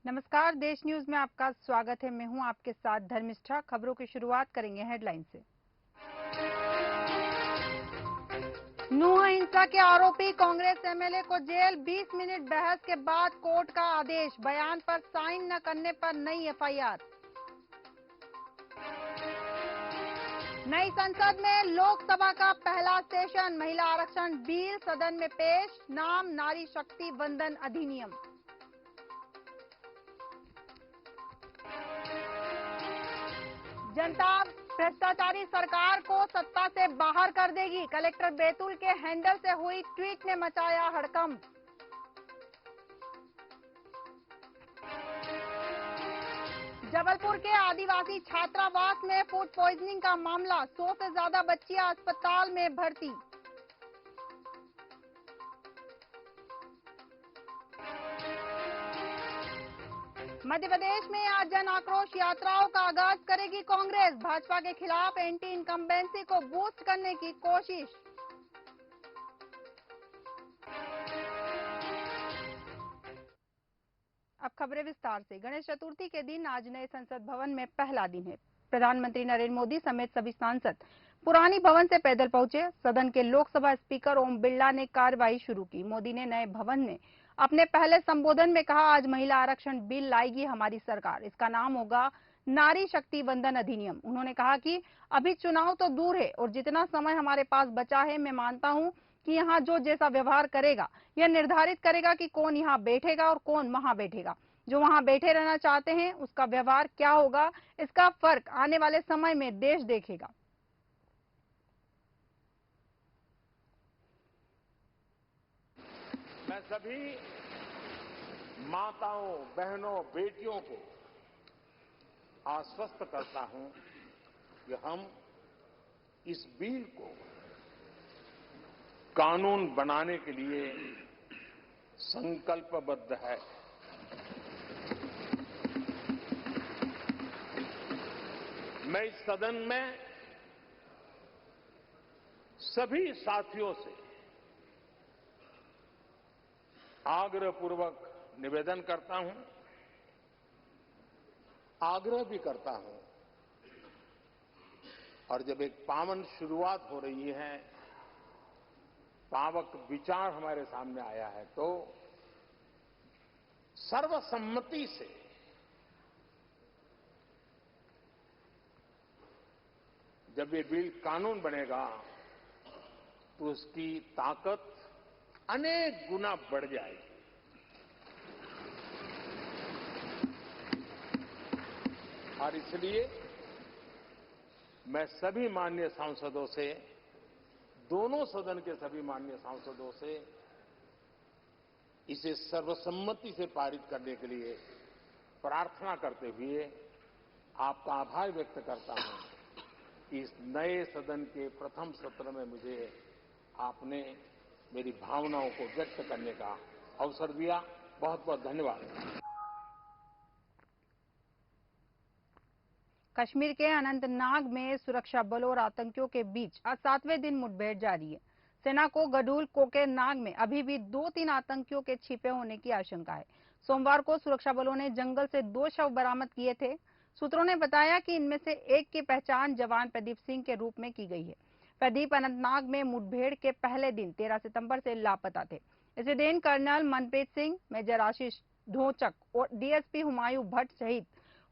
नमस्कार, देश न्यूज में आपका स्वागत है। मैं हूं आपके साथ धर्मिष्ठा। खबरों की शुरुआत करेंगे हेडलाइन से। नूंह हिंसा के आरोपी कांग्रेस एमएलए को जेल, 20 मिनट बहस के बाद कोर्ट का आदेश। बयान पर साइन न करने पर नई एफआईआर। नई संसद में लोकसभा का पहला सेशन, महिला आरक्षण बिल सदन में पेश। नाम नारी शक्ति वंदन अधिनियम। जनता भ्रष्टाचारी सरकार को सत्ता से बाहर कर देगी, कलेक्टर बैतूल के हैंडल से हुई ट्वीट ने मचाया हड़कंप। जबलपुर के आदिवासी छात्रावास में फूड पॉइजनिंग का मामला, 100 से ज्यादा बच्चियां अस्पताल में भर्ती। मध्य प्रदेश में आज जन आक्रोश यात्राओं का आगाज करेगी कांग्रेस। भाजपा के खिलाफ एंटी इनकम्बेंसी को बूस्ट करने की कोशिश। अब खबरें विस्तार से। गणेश चतुर्थी के दिन आज नए संसद भवन में पहला दिन है। प्रधानमंत्री नरेंद्र मोदी समेत सभी सांसद पुरानी भवन से पैदल पहुंचे। सदन के लोकसभा स्पीकर ओम बिरला ने कार्यवाही शुरू की। मोदी ने नए भवन में अपने पहले संबोधन में कहा, आज महिला आरक्षण बिल लाएगी हमारी सरकार। इसका नाम होगा नारी शक्ति वंदन अधिनियम। उन्होंने कहा कि अभी चुनाव तो दूर है और जितना समय हमारे पास बचा है, मैं मानता हूं कि यहाँ जो जैसा व्यवहार करेगा यह निर्धारित करेगा कि कौन यहाँ बैठेगा और कौन वहां बैठेगा। जो वहां बैठे रहना चाहते हैं उसका व्यवहार क्या होगा, इसका फर्क आने वाले समय में देश देखेगा। मैं सभी माताओं, बहनों, बेटियों को आश्वस्त करता हूं कि हम इस बिल को कानून बनाने के लिए संकल्पबद्ध है। मैं इस सदन में सभी साथियों से आग्रहपूर्वक निवेदन करता हूं, आग्रह भी करता हूं, और जब एक पावन शुरुआत हो रही है, पावक विचार हमारे सामने आया है, तो सर्वसम्मति से जब ये बिल कानून बनेगा तो उसकी ताकत अनेक गुना बढ़ जाएगी। और इसलिए मैं सभी माननीय सांसदों से, दोनों सदन के सभी माननीय सांसदों से इसे सर्वसम्मति से पारित करने के लिए प्रार्थना करते हुए आपका आभार व्यक्त करता हूं कि इस नए सदन के प्रथम सत्र में मुझे आपने मेरी भावनाओं को व्यक्त करने का अवसर दिया। बहुत बहुत धन्यवाद। कश्मीर के अनंतनाग में सुरक्षा बलों और आतंकियों के बीच आज 7वें दिन मुठभेड़ जारी है। सेना को गडूल कोकेरनाग में अभी भी 2-3 आतंकियों के छिपे होने की आशंका है। सोमवार को सुरक्षा बलों ने जंगल से 2 शव बरामद किए थे। सूत्रों ने बताया कि इनमें से एक की पहचान जवान प्रदीप सिंह के रूप में की गई है। प्रदीप अनंतनाग में मुठभेड़ के पहले दिन 13 सितंबर से लापता थे। इसी दिन कर्नल मनप्रीत सिंह, मेजर आशीष ढोचक और डीएसपी हुमायूं भट्ट शहीद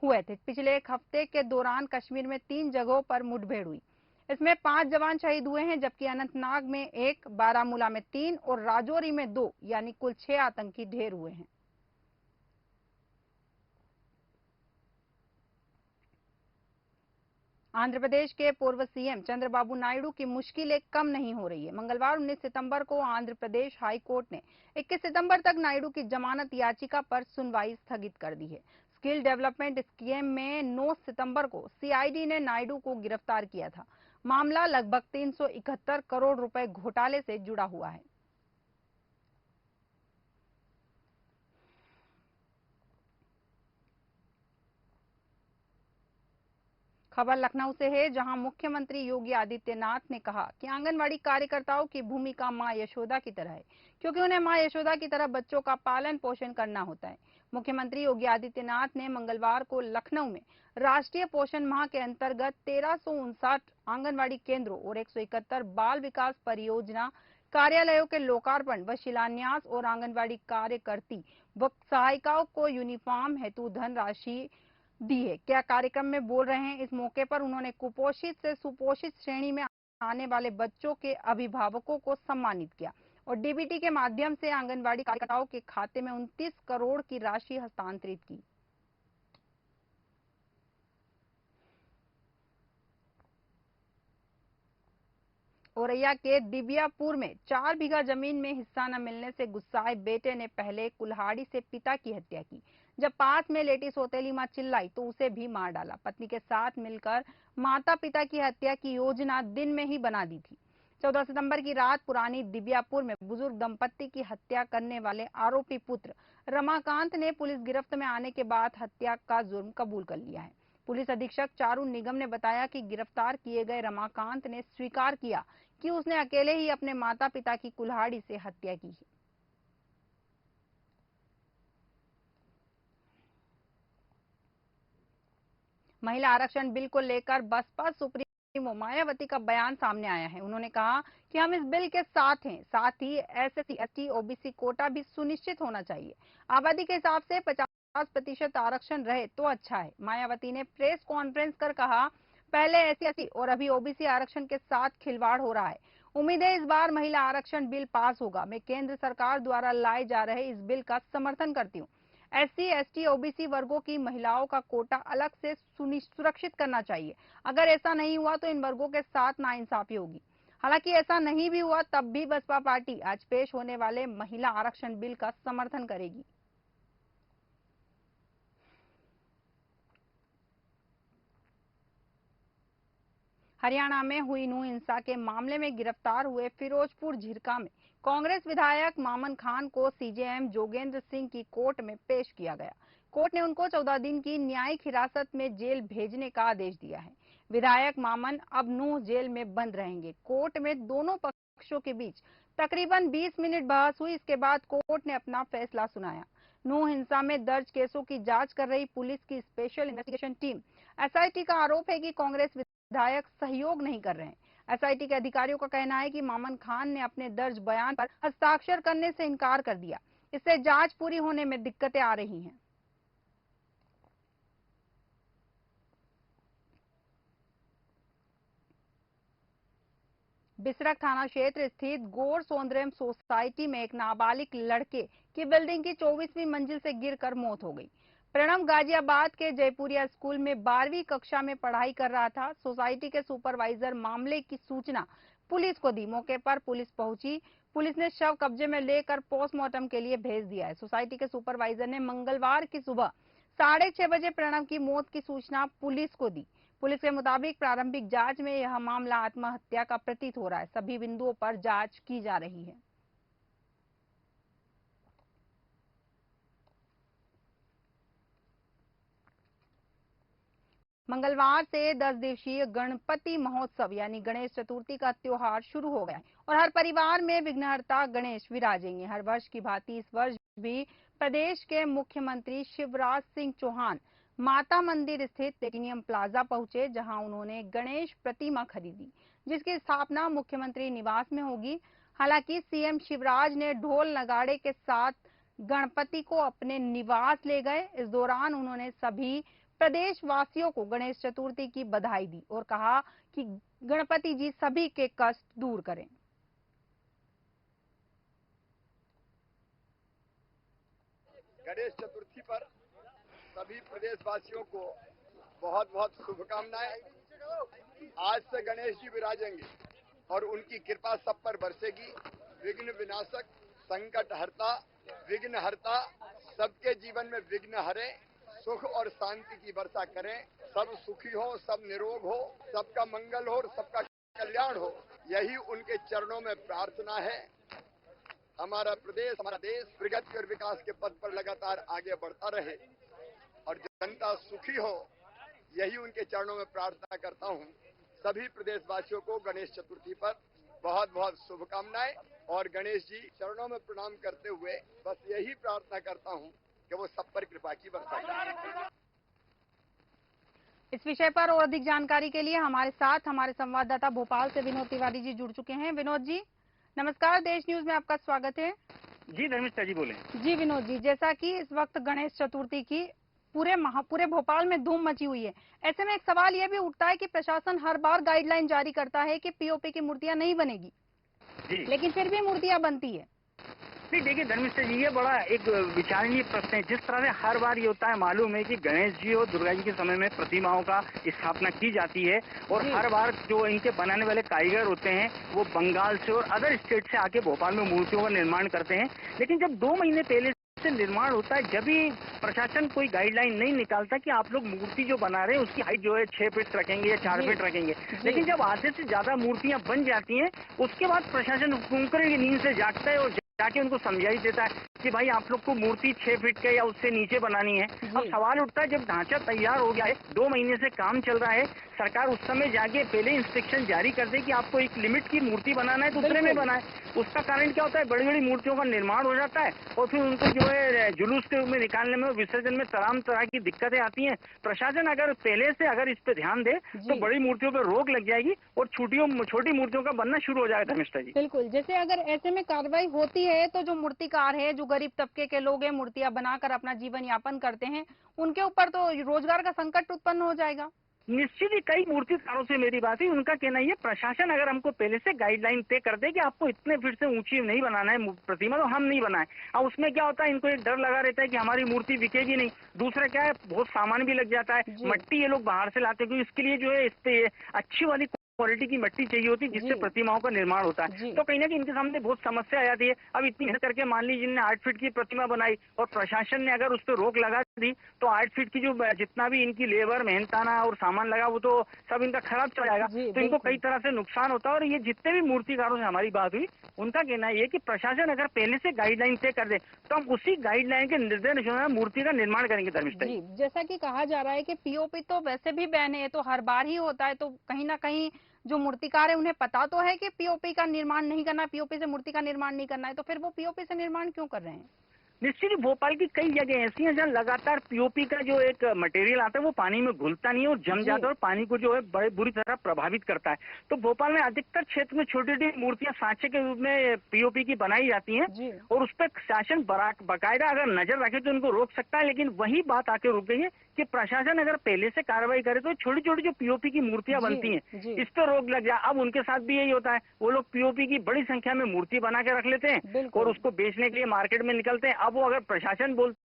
हुए थे। पिछले एक हफ्ते के दौरान कश्मीर में 3 जगहों पर मुठभेड़ हुई। इसमें 5 जवान शहीद हुए हैं, जबकि अनंतनाग में 1, बारामूला में 3 और राजौरी में 2, यानी कुल 6 आतंकी ढेर हुए हैं। आंध्र प्रदेश के पूर्व सीएम चंद्रबाबू नायडू की मुश्किलें कम नहीं हो रही है। मंगलवार 19 सितंबर को आंध्र प्रदेश हाई कोर्ट ने 21 सितंबर तक नायडू की जमानत याचिका पर सुनवाई स्थगित कर दी है। स्किल डेवलपमेंट स्कीम में 9 सितंबर को सीआईडी ने नायडू को गिरफ्तार किया था। मामला लगभग 371 करोड़ रुपए घोटाले से जुड़ा हुआ है। खबर लखनऊ से है, जहां मुख्यमंत्री योगी आदित्यनाथ ने कहा कि आंगनवाड़ी कार्यकर्ताओं की भूमिका मां यशोदा की तरह है, क्योंकि उन्हें मां यशोदा की तरह बच्चों का पालन पोषण करना होता है। मुख्यमंत्री योगी आदित्यनाथ ने मंगलवार को लखनऊ में राष्ट्रीय पोषण माह के अंतर्गत 1359 आंगनवाड़ी केंद्रों और 171 बाल विकास परियोजना कार्यालयों के लोकार्पण व शिलान्यास और आंगनवाड़ी कार्यकर्ती व सहायिकाओं को यूनिफॉर्म हेतु धनराशि दी है। क्या कार्यक्रम में बोल रहे हैं। इस मौके पर उन्होंने कुपोषित से सुपोषित श्रेणी में आने वाले बच्चों के अभिभावकों को सम्मानित किया और डीबीटी के माध्यम से आंगनवाड़ी कार्यकर्ताओं के खाते में 29 करोड़ की राशि हस्तांतरित की। औरैया के दिबियापुर में 4 बीघा जमीन में हिस्सा न मिलने से गुस्साए बेटे ने पहले कुल्हाड़ी से पिता की हत्या की। जब पास में लेटी सौतेली मां चिल्लाई तो उसे भी मार डाला। पत्नी के साथ मिलकर माता पिता की हत्या की योजना दिन में ही बना दी थी। 14 सितंबर की रात पुरानी दिबियापुर में बुजुर्ग दंपत्ति की हत्या करने वाले आरोपी पुत्र रमाकांत ने पुलिस गिरफ्त में आने के बाद हत्या का जुर्म कबूल कर लिया है। पुलिस अधीक्षक चारू निगम ने बताया कि गिरफ्तार किए गए रमाकांत ने स्वीकार किया कि उसने अकेले ही अपने माता पिता की कुल्हाड़ी से हत्या की है। महिला आरक्षण बिल को लेकर बसपा सुप्रीमो मायावती का बयान सामने आया है। उन्होंने कहा कि हम इस बिल के साथ हैं, साथ ही एससी, एसटी, ओबीसी कोटा भी सुनिश्चित होना चाहिए। आबादी के हिसाब से 50% आरक्षण रहे तो अच्छा है। मायावती ने प्रेस कॉन्फ्रेंस कर कहा, पहले एससी और अभी ओबीसी आरक्षण के साथ खिलवाड़ हो रहा है। उम्मीद है इस बार महिला आरक्षण बिल पास होगा। मैं केंद्र सरकार द्वारा लाए जा रहे इस बिल का समर्थन करती हूँ। एससी, एसटी, ओबीसी वर्गों की महिलाओं का कोटा अलग से सुरक्षित करना चाहिए। अगर ऐसा नहीं हुआ तो इन वर्गों के साथ नाइंसाफी होगी। हालांकि ऐसा नहीं भी हुआ तब भी बसपा पार्टी आज पेश होने वाले महिला आरक्षण बिल का समर्थन करेगी। हरियाणा में हुई नूंह हिंसा के मामले में गिरफ्तार हुए फिरोजपुर झिरका में कांग्रेस विधायक मामन खान को सीजेएम जोगेंद्र सिंह की कोर्ट में पेश किया गया। कोर्ट ने उनको 14 दिन की न्यायिक हिरासत में जेल भेजने का आदेश दिया है। विधायक मामन अब नूंह जेल में बंद रहेंगे। कोर्ट में दोनों पक्षों के बीच तकरीबन 20 मिनट बहस हुई। इसके बाद कोर्ट ने अपना फैसला सुनाया। नूंह हिंसा में दर्ज केसों की जांच कर रही पुलिस की स्पेशल इन्वेस्टिगेशन टीम एसआईटी का आरोप है कि कांग्रेस विधायक सहयोग नहीं कर रहे हैं। एसआईटी के अधिकारियों का कहना है कि मामन खान ने अपने दर्ज बयान पर हस्ताक्षर करने से इनकार कर दिया। इससे जांच पूरी होने में दिक्कतें आ रही हैं। बिसरख थाना क्षेत्र स्थित गौर सौंदर्य सोसाइटी में एक नाबालिग लड़के की बिल्डिंग की 24वीं मंजिल से गिरकर मौत हो गई। प्रणव गाजियाबाद के जयपुरिया स्कूल में 12वीं कक्षा में पढ़ाई कर रहा था। सोसाइटी के सुपरवाइजर मामले की सूचना पुलिस को दी। मौके पर पुलिस पहुंची। पुलिस ने शव कब्जे में लेकर पोस्टमार्टम के लिए भेज दिया है। सोसाइटी के सुपरवाइजर ने मंगलवार की सुबह 6:30 बजे प्रणव की मौत की सूचना पुलिस को दी। पुलिस के मुताबिक प्रारंभिक जांच में यह मामला आत्महत्या का प्रतीत हो रहा है। सभी बिंदुओं पर जांच की जा रही है। मंगलवार से 10 दिवसीय गणपति महोत्सव यानी गणेश चतुर्थी का त्योहार शुरू हो गया है और हर परिवार में विघ्नहर्ता गणेश विराजेंगे। हर वर्ष की भांति इस वर्ष भी प्रदेश के मुख्यमंत्री शिवराज सिंह चौहान माता मंदिर स्थित प्लेटिनियम प्लाजा पहुंचे, जहां उन्होंने गणेश प्रतिमा खरीदी, जिसकी स्थापना मुख्यमंत्री निवास में होगी। हालांकि सीएम शिवराज ने ढोल नगाड़े के साथ गणपति को अपने निवास ले गए। इस दौरान उन्होंने सभी प्रदेश वासियों को गणेश चतुर्थी की बधाई दी और कहा कि गणपति जी सभी के कष्ट दूर करें। गणेश चतुर्थी पर सभी प्रदेशवासियों को बहुत बहुत शुभकामनाएं। आज से गणेश जी विराजेंगे और उनकी कृपा सब पर बरसेगी। विघ्न विनाशक, संकट हरता, विघ्न हरता, सबके जीवन में विघ्न हरे, सुख और शांति की वर्षा करें। सब सुखी हो, सब निरोग हो, सबका मंगल हो और सबका कल्याण हो, यही उनके चरणों में प्रार्थना है। हमारा प्रदेश, हमारा देश प्रगति और विकास के पथ पर लगातार आगे बढ़ता रहे और जनता सुखी हो, यही उनके चरणों में प्रार्थना करता हूं। सभी प्रदेशवासियों को गणेश चतुर्थी पर बहुत बहुत शुभकामनाएं और गणेश जी चरणों में प्रणाम करते हुए बस यही प्रार्थना करता हूं कि वो सब पर कृपा की वर्षा करें। इस विषय पर और अधिक जानकारी के लिए हमारे साथ हमारे संवाददाता भोपाल से विनोद तिवारी जी जुड़ चुके हैं। विनोद जी नमस्कार, देश न्यूज में आपका स्वागत है। जी धर्मिष्ठा जी बोले। जी विनोद जी, जैसा कि इस वक्त गणेश चतुर्थी की पूरे भोपाल में धूम मची हुई है, ऐसे में एक सवाल यह भी उठता है कि प्रशासन हर बार गाइडलाइन जारी करता है कि पीओपी की मूर्तियां नहीं बनेगी, लेकिन फिर भी मूर्तियां बनती है। नहीं देखिए धर्मिष्ठा जी, ये बड़ा एक विचारणीय प्रश्न है। जिस तरह से हर बार ये होता है, मालूम है कि गणेश जी और दुर्गा जी के समय में प्रतिमाओं का स्थापना की जाती है और हर बार जो इनके बनाने वाले कारीगर होते हैं वो बंगाल से और अदर स्टेट से आके भोपाल में मूर्तियों का निर्माण करते हैं। लेकिन जब 2 महीने पहले से निर्माण होता है, जब भी प्रशासन कोई गाइडलाइन नहीं निकालता कि आप लोग मूर्ति जो बना रहे हैं उसकी हाइट जो है 6 फीट रखेंगे या 4 फीट रखेंगे, लेकिन जब आधे से ज्यादा मूर्तियां बन जाती हैं उसके बाद प्रशासन कुंकरे की नींद से जागता है और जाके उनको समझाई देता है कि भाई आप लोग को मूर्ति 6 फीट के या उससे नीचे बनानी है। अब सवाल उठता है, जब ढांचा तैयार हो गया है, 2 महीने से काम चल रहा है, सरकार उस समय जाके पहले इंस्ट्रक्शन जारी कर दे कि आपको एक लिमिट की मूर्ति बनाना है तो उतने में बनाए। उसका कारण क्या होता है, बड़ी बड़ी मूर्तियों का निर्माण हो जाता है और फिर उनको जो है जुलूस के रूप में निकालने में, विसर्जन में तमाम तरह की दिक्कतें आती हैं। प्रशासन अगर पहले से अगर इस पे ध्यान दे तो बड़ी मूर्तियों पर रोक लग जाएगी और छोटी मूर्तियों का बनना शुरू हो जाएगा धर्मिष्ठा जी। बिल्कुल, जैसे अगर ऐसे में कार्रवाई होती है तो जो मूर्तिकार है, जो गरीब तबके के लोग हैं, मूर्तियां बनाकर अपना जीवन यापन करते हैं, उनके ऊपर तो रोजगार का संकट उत्पन्न हो जाएगा। निश्चित ही कई मूर्तिकारों से मेरी बात है, उनका कहना है प्रशासन अगर हमको पहले से गाइडलाइन तय कर दे कि आपको इतने फीट से ऊंची नहीं बनाना है प्रतिमा, तो हम नहीं बनाए। अब उसमें क्या होता है, इनको एक डर लगा रहता है कि हमारी मूर्ति बिकेगी नहीं। दूसरा क्या है, बहुत सामान भी लग जाता है, मट्टी ये लोग बाहर से लाते हैं क्योंकि इसके लिए जो है इस पे अच्छी वाली क्वालिटी की मिट्टी चाहिए होती है जिससे प्रतिमाओं का निर्माण होता है। तो कहीं ना कहीं इनके सामने बहुत समस्या आ जाती है। अब इतनी मेहनत करके मान लीजिए इनने 8 फीट की प्रतिमा बनाई और प्रशासन ने अगर उस पर रोक लगा दी तो 8 फीट की जो जितना भी इनकी लेबर मेहनताना और सामान लगा वो तो सब इनका खराब चला जाएगा। तो इनको कई तरह से नुकसान होता है। और ये जितने भी मूर्तिकारों से हमारी बात हुई, उनका कहना है कि प्रशासन अगर पहले से गाइडलाइन तय कर दे तो हम उसी गाइडलाइन के निर्देश में मूर्ति का निर्माण करेंगे धर्मिष्ठा जी। जैसा कि कहा जा रहा है कि पीओपी तो वैसे भी बैन है, तो हर बार ही होता है, तो कहीं ना कहीं जो मूर्तिकार है उन्हें पता तो है कि पीओपी का निर्माण नहीं करना, पीओपी से मूर्ति का निर्माण नहीं करना है, तो फिर वो पीओपी से निर्माण क्यों कर रहे हैं? निश्चित ही भोपाल की कई जगह ऐसी हैं जहाँ लगातार पीओपी का जो एक मटेरियल आता है वो पानी में घुलता नहीं है और जम जाता है और पानी को जो है बड़े बुरी तरह प्रभावित करता है। तो भोपाल में अधिकतर क्षेत्र में छोटी छोटी मूर्तियां सांचे के रूप में पीओपी की बनाई जाती हैं और उस पर शासन बाकायदा अगर नजर रखे तो उनको रोक सकता है। लेकिन वही बात आके रुक गई है कि प्रशासन अगर पहले से कार्रवाई करे तो छोटी छोटी जो पीओपी की मूर्तियां बनती हैं इस पर रोक लग जाए। अब उनके साथ भी यही होता है, वो लोग पीओपी की बड़ी संख्या में मूर्ति बना के रख लेते हैं और उसको बेचने के लिए मार्केट में निकलते हैं। अब वो अगर प्रशासन बोलता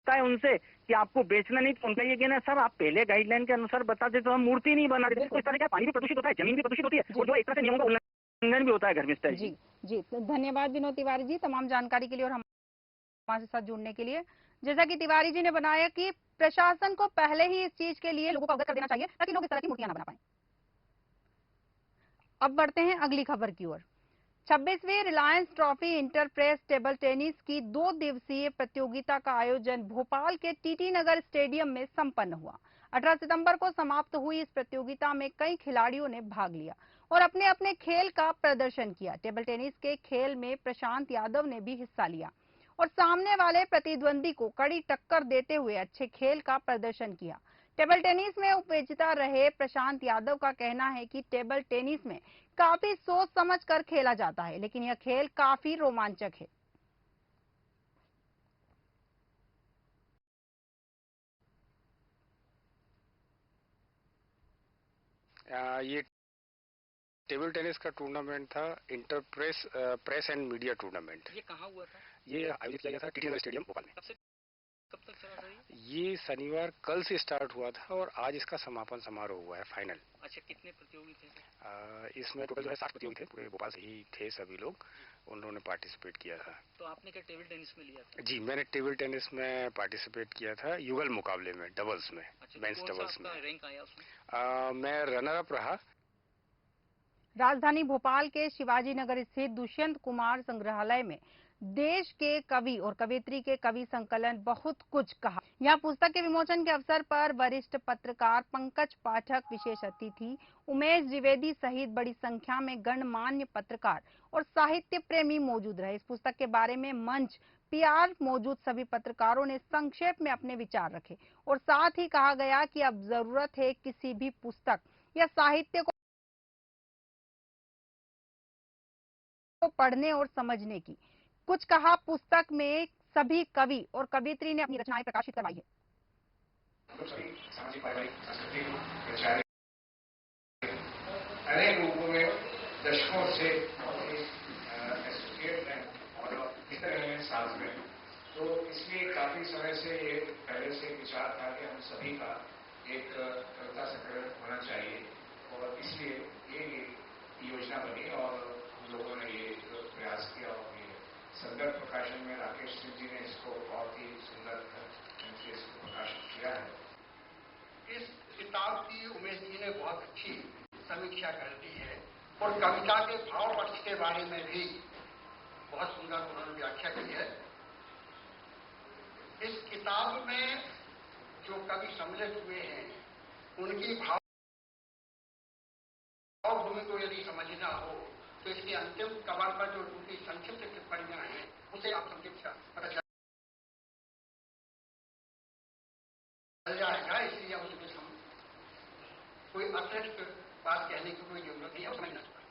है उनसे कि आपको बेचना नहीं, तो उनका ये कहना है सर आप पहले गाइडलाइन के अनुसार बताते तो हम मूर्ति नहीं बना देते। तो इस तरह का पानी भी प्रदूषित होता है, जमीन भी प्रदूषित होती है और जो एक तरह से नियमों का उल्लंघन भी होता है धर्मिष्ठा जी। जी तो धन्यवाद विनोद तिवारी जी तमाम जानकारी के लिए और हमारे साथ जुड़ने के लिए। जैसा कि तिवारी जी ने बनाया कि प्रशासन को पहले ही इस चीज के लिए लोगों को अवगत कर देना चाहिए ताकि लोग इस तरह की मूर्तियां ना बना पाए। अब बढ़ते हैं अगली खबर की ओर। 26वीं Reliance trophy interpress table tennis की 2 दिवसीय प्रतियोगिता का आयोजन भोपाल के टीटी नगर स्टेडियम में संपन्न हुआ। 18 सितंबर को समाप्त हुई इस प्रतियोगिता में कई खिलाड़ियों ने भाग लिया और अपने अपने खेल का प्रदर्शन किया। टेबल टेनिस के खेल में प्रशांत यादव ने भी हिस्सा लिया और सामने वाले प्रतिद्वंदी को कड़ी टक्कर देते हुए अच्छे खेल का प्रदर्शन किया। टेबल टेनिस में उपविजेता रहे प्रशांत यादव का कहना है कि टेबल टेनिस में काफी सोच समझ कर खेला जाता है, लेकिन यह खेल काफी रोमांचक है। ये टेबल टेनिस का टूर्नामेंट था, enterprise press and media tournament. ये कहाँ हुआ था? ये आयोजित किया गया था टीटी नगर स्टेडियम भोपाल में। कब तक चला था ये शनिवार कल से स्टार्ट हुआ था और आज इसका समापन समारोह हुआ है, फाइनल। अच्छा, कितने प्रतियोगी थे? इसमें टोटल जो है 7 प्रतियोगी थे, पूरे भोपाल से ही थे सभी लोग, उन्होंने पार्टिसिपेट किया था। तो आपने क्या टेबल टेनिस में लिया था? जी, मैंने टेबल टेनिस में पार्टिसिपेट किया था, युगल मुकाबले में, डबल्स में। अच्छा, मेंस डबल्स में रैंक आया उसमें? मैं रनर अप रहा। राजधानी भोपाल के शिवाजी नगर स्थित दुष्यंत कुमार संग्रहालय में देश के कवि और कवियत्री के कवि संकलन बहुत कुछ कहा। यहाँ पुस्तक के विमोचन के अवसर पर वरिष्ठ पत्रकार पंकज पाठक विशेष अतिथि, उमेश द्विवेदी सहित बड़ी संख्या में गणमान्य पत्रकार और साहित्य प्रेमी मौजूद रहे। इस पुस्तक के बारे में मंच पीआर मौजूद सभी पत्रकारों ने संक्षेप में अपने विचार रखे और साथ ही कहा गया कि अब जरूरत है किसी भी पुस्तक या साहित्य को पढ़ने और समझने की। कुछ कहा पुस्तक में सभी कवि और कवियत्री ने अपनी रचनाएं प्रकाशित करवाई है। सभी सामाजिक पारिवारिक सांस्कृतिक वैचारिक अनेक रूपों में दशकों से एसोसिएट हैं और इस तरह हैं साथ में, तो इसलिए काफी समय से ये पहले से विचार था कि हम सभी का एक कविता संकलन होना चाहिए और इसलिए ये योजना बनी और हम लोगों ने ये प्रयास किया और ये संदर्भ प्रकाशन में राकेश सिंह जी ने इसको बहुत ही सुंदर ढंग से इसको प्रकाशित किया है। इस किताब की उमेश जी ने बहुत अच्छी समीक्षा कर दी है और कविता के भाव पक्ष के बारे में भी बहुत सुंदर उन्होंने व्याख्या की है। इस किताब में जो कवि सम्मिलित हुए हैं उनकी भावभूमि को यदि समझना हो तो इसके अंतिम कवर पर जो उनकी संक्षिप्त टिप्पणियां हैं उसे आप संक्षिप्त पता चल जाएगा, इसलिए उसमें हम कोई अतिरिक्त बात कहने की कोई जरूरत नहीं है, समझना चाहिए।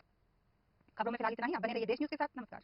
खबरों में फिलहाल इतना ही। आप बने रहिए देश न्यूज के साथ। नमस्कार।